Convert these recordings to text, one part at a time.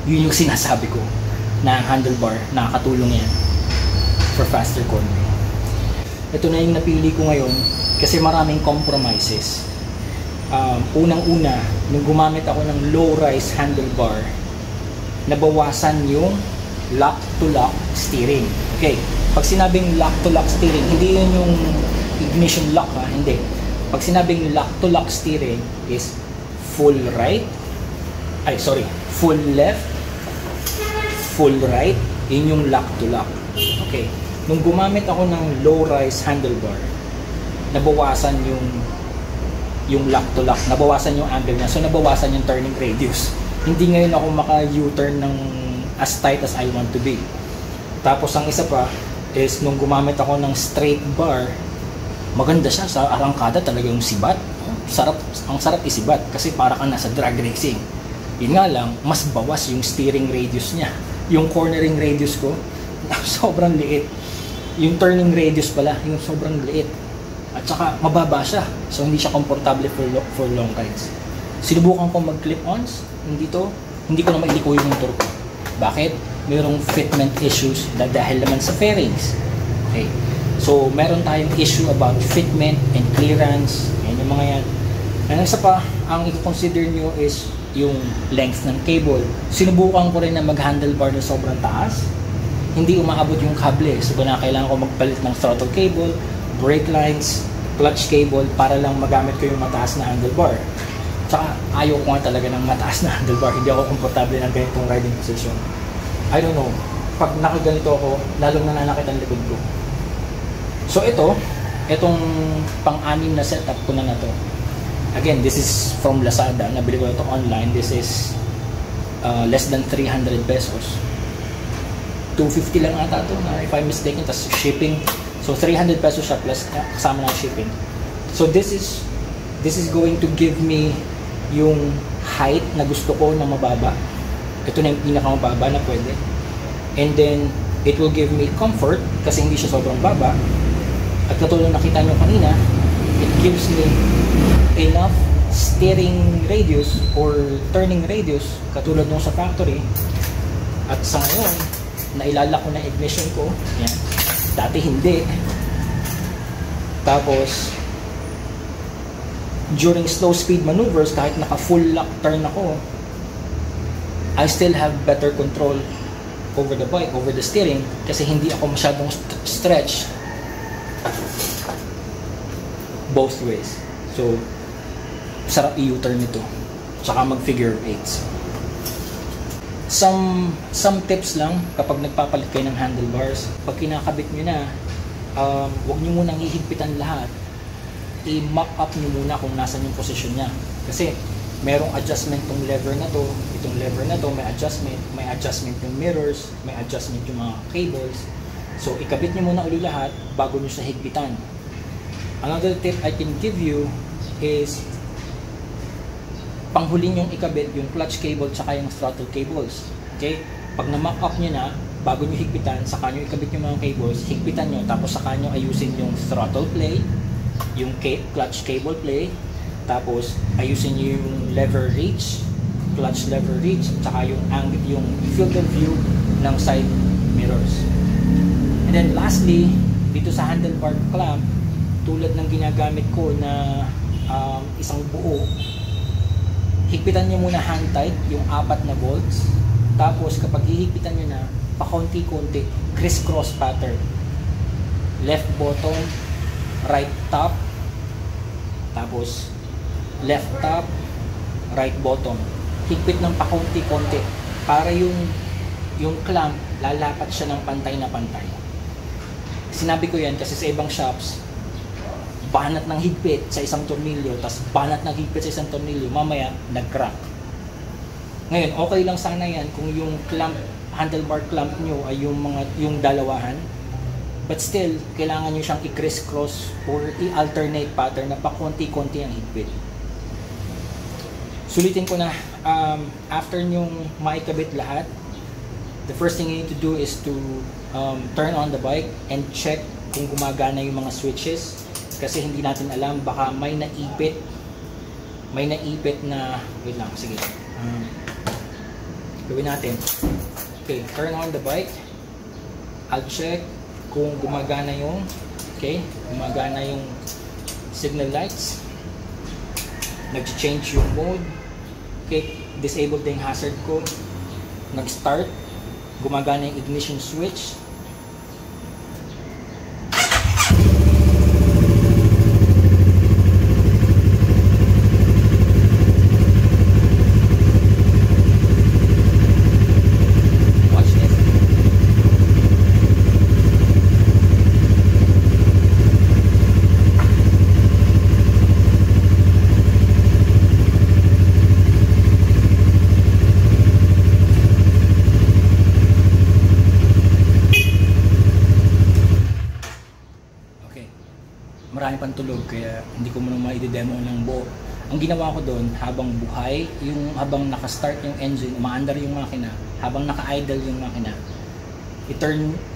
Yun yung sinasabi ko na handlebar, nakakatulong yan for faster cornering. Ito na yung napili ko ngayon kasi maraming compromises. Unang-una, nung gumamit ako ng low-rise handlebar, nabawasan yung lock-to-lock steering. Okay, pag sinabing lock-to-lock steering, hindi yun yung ignition lock ha, hindi. Pag sinabing lock-to-lock steering is full right, full left, full right, yun yung lock-to-lock. Okay, nung gumamit ako ng low-rise handlebar, nabawasan yung lock-to-lock, nabawasan yung angle niya, so nabawasan yung turning radius. Hindi ngayon ako maka-U-turn ng as tight as I want to be. Tapos ang isa pa is nung gumamit ako ng straight bar, maganda siya sa arangkada, talagang sibat. Ang sarap isibat kasi para kang nasa drag racing. Yun nga lang, mas bawas yung steering radius niya. Yung cornering radius ko, sobrang liit. Yung turning radius pala, yung sobrang liit. At saka mababa siya, so hindi siya komportable for long rides. Sinubukan ko mag-clip-ons, hindi ko na mailiko yung motor ko. Bakit? Mayroong fitment issues dahil naman sa fairings. Okay, so meron tayong issue about fitment and clearance, yan yung mga yan. And isa pa, ang i-consider nyo is yung length ng cable. Sinubukan ko rin na mag-handlebar na sobrang taas, hindi umaabot yung kable, so kailangan ko magpalit ng throttle cable, brake lines, clutch cable para lang magamit ko yung mataas na handlebar. Tsaka ayaw ko nga talaga ng mataas na handlebar, hindi ako komportable ng ganitong riding position. I don't know, pag nakaganito ako, lalong nananakit ang likod ko. So itong pang-anim na setup ko na to. Again, this is from Lazada, nabili ko ito online. This is less than 300 pesos. 250 lang ata ito, if I'm mistaken, tas shipping. So 300 pesos siya plus kasama ng shipping. So this is going to give me yung height na gusto ko na mababa. Ito na yung pinakamababa na pwede. And then it will give me comfort kasi hindi siya sobrang baba. At katulad nakita nyo kanina, it gives me enough steering radius or turning radius katulad nung sa factory. At sa ngayon, nailala ko na ignition ko. Yan. Dati hindi. Tapos during slow speed maneuvers, kahit naka full lock turn ako, I still have better control over the bike, over the steering, kasi hindi ako masyadong stretch both ways. So sarap i-U-turn nito, tsaka mag figure of 8s. Some tips lang kapag nagpapalit kayo ng handlebars. Pag kinakabit nyo na, huwag nyo munang hihigpitan lahat. I-mock up nyo muna kung nasan yung position nya. Kasi merong adjustment tong lever na to, itong lever na to, may adjustment yung mirrors, may adjustment yung mga cables. So ikabit nyo muna uli lahat bago nyo siya higpitan. Another tip I can give you is panghuli nyong ikabit yung clutch cable tsaka yung throttle cables. Okay? Pag na-mock up nyo na, bago nyo higpitan, saka nyo ikabit yung mga cables, higpitan nyo, tapos saka nyo ayusin yung throttle play, yung clutch cable play, tapos ayusin nyo yung lever reach, clutch lever reach, tsaka yung angle, yung field of view ng side mirrors. And then lastly, dito sa handlebar clamp, tulad ng ginagamit ko na isang buo, higpitan nyo muna hand tight yung 4 na bolts. Tapos kapag hihigpitan nyo na, pakonti-konti, criss-cross pattern. Left bottom, right top, tapos left top, right bottom. Higpit ng pakonti-konti para yung clamp lalapat siya ng pantay na pantay. Sinabi ko yan kasi sa ibang shops, banat ng higpit sa isang tornilyo, tapos banat ng higpit sa isang tornilyo, mamaya nag-crack. Ngayon, okay lang sana yan kung yung clamp, handlebar clamp nyo ay yung dalawahan, but still, kailangan nyo siyang i-criss-cross or i-alternate pattern na pakonti-konti ang higpit. Sulitin ko na, after nyong maikabit lahat, the first thing you need to do is to turn on the bike and check kung gumagana yung mga switches. Kasi hindi natin alam, baka may naipit na, wait lang, sige, Gawin natin. Okay, turn on the bike. I'll check kung gumagana yung signal lights. Nag-change yung mode. Okay, disabled na yung hazard ko. Nag-start. Gumagana yung ignition switch. Marami pang tulog kaya hindi ko muna ma-demo ng buo. Ang ginawa ko doon, habang buhay, habang naka-start yung engine, umaandar yung makina, habang naka-idle yung makina,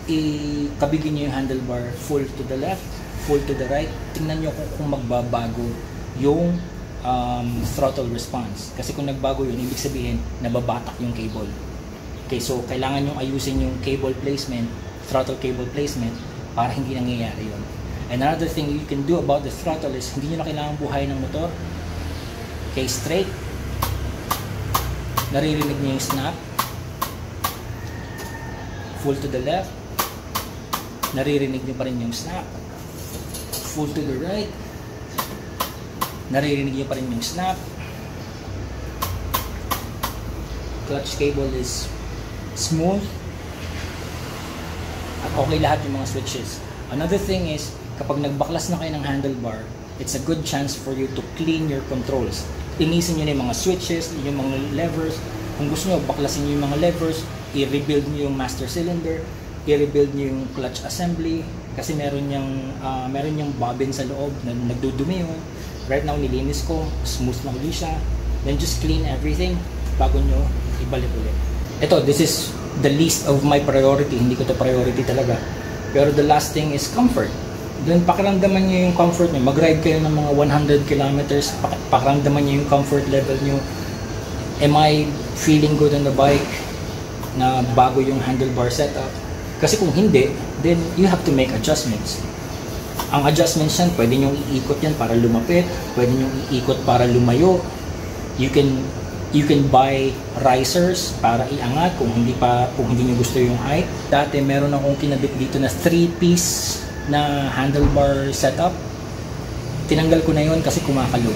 ikabigin nyo yung handlebar full to the left, full to the right. Tingnan nyo kung magbabago yung throttle response. Kasi kung nagbago yun, ibig sabihin, nababatak yung cable. Okay, so kailangan nyo ayusin yung cable placement, throttle cable placement, para hindi nangyayari yun. Another thing you can do about the throttle is hindi nyo na kailangan buhay ng motor. Okay, straight. Naririnig nyo yung snap. Full to the left. Naririnig nyo pa rin yung snap. Full to the right. Naririnig nyo pa rin yung snap. Clutch cable is smooth. At okay lahat yung mga switches. Another thing is, kapag nagbaklas na kayo ng handlebar, it's a good chance for you to clean your controls. Linisin nyo na yung mga switches, yung mga levers. Kung gusto nyo, baklasin nyo yung mga levers, i-rebuild nyo yung master cylinder, i-rebuild nyo yung clutch assembly, kasi meron yung bobbin sa loob na nagdudumi yun. Right now, nilinis ko, smooth na ulit siya. Then just clean everything bago nyo ibalik ulit. Ito, this is the least of my priority. Hindi ko to priority talaga. Pero the last thing is comfort. Then pakiramdaman nyo yung comfort nyo. Mag-ride kayo ng mga 100 kilometers. Pakiramdaman nyo yung comfort level nyo. Am I feeling good on the bike? Na bago yung handlebar setup? Kasi kung hindi, then you have to make adjustments. Ang adjustments yan, pwede nyo iikot yan para lumapit. Pwede nyo iikot para lumayo. You can buy risers para iangat kung hindi nyo gusto yung height. Dati meron akong kinabit dito na 3-piece na handlebar setup. Tinanggal ko na yun kasi kumakalog.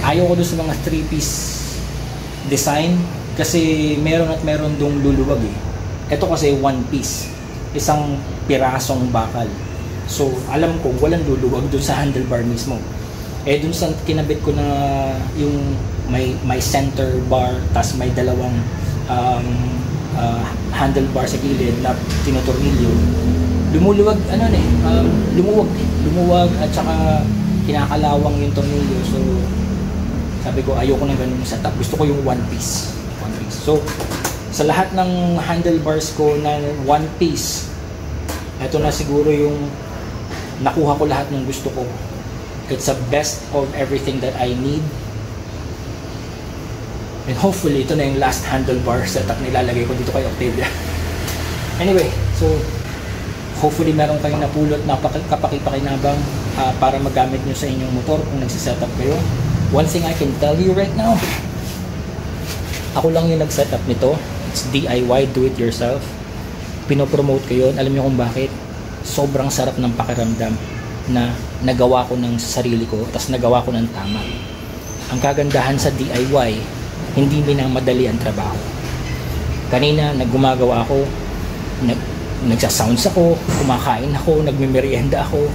Ayaw ko doon sa mga 3-piece design kasi meron dong luluwag eh. Ito kasi 1-piece, isang pirasong bakal. So alam ko walang luluwag doon sa handlebar mismo. Doon sa kinabit ko na yung may center bar, tas may dalawang handlebar sa gilid na tinotornilyo. Lumuwag at saka kinakalawang yung tornilyo. So sabi ko ayoko ng ganung setup. Gusto ko yung one piece. So sa lahat ng handlebars ko na one piece, ito na siguro yung nakuha ko lahat ng gusto ko. It's a best of everything that I need. And hopefully ito na yung last handlebar setup na ilalagay ko dito kay Octavia. Anyway, so hopefully meron kayong napulot na kapakipakinabang para magamit nyo sa inyong motor kung nagsisetup kayo. One thing I can tell you right now, ako lang yung nagsetup nito. It's DIY, do it yourself. Pinopromote ko yun. Alam nyo kung bakit? Sobrang sarap ng pakiramdam na nagawa ko ng sarili ko, tapos nagawa ko ng tama. Ang kagandahan sa DIY, hindi minamadali ang trabaho. Kanina, naggumagawa ako, nagsasounds ako, kumakain ako, nagmimerienda ako,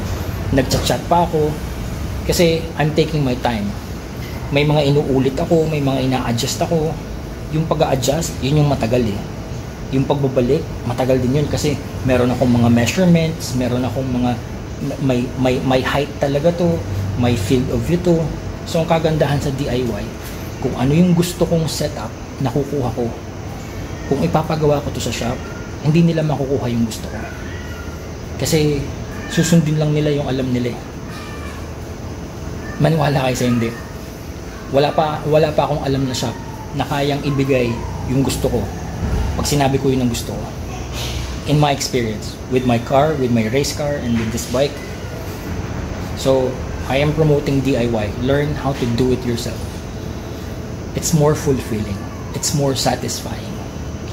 nagchat-chat pa ako, kasi I'm taking my time. May mga inuulit ako, may mga ina-adjust ako. Yung pag-a-adjust, yun yung matagal eh. Yung pagbabalik, matagal din yun kasi meron akong mga measurements, meron akong mga may height talaga to, may field of view to. So ang kagandahan sa DIY, kung ano yung gusto kong setup, nakukuha ko. Kung ipapagawa ko to sa shop, hindi nila makukuha yung gusto ko. Kasi susundin lang nila yung alam nila eh. Maniwala kayo sa hindi. Wala pa akong alam na shop na kayang ibigay yung gusto ko. Pag sinabi ko yun ang gusto ko. In my experience, with my car, with my race car, and with this bike. So, I am promoting DIY. Learn how to do it yourself. It's more fulfilling. It's more satisfying.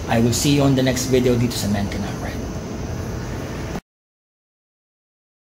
I will see you on the next video dito sa Man Cannot Ride.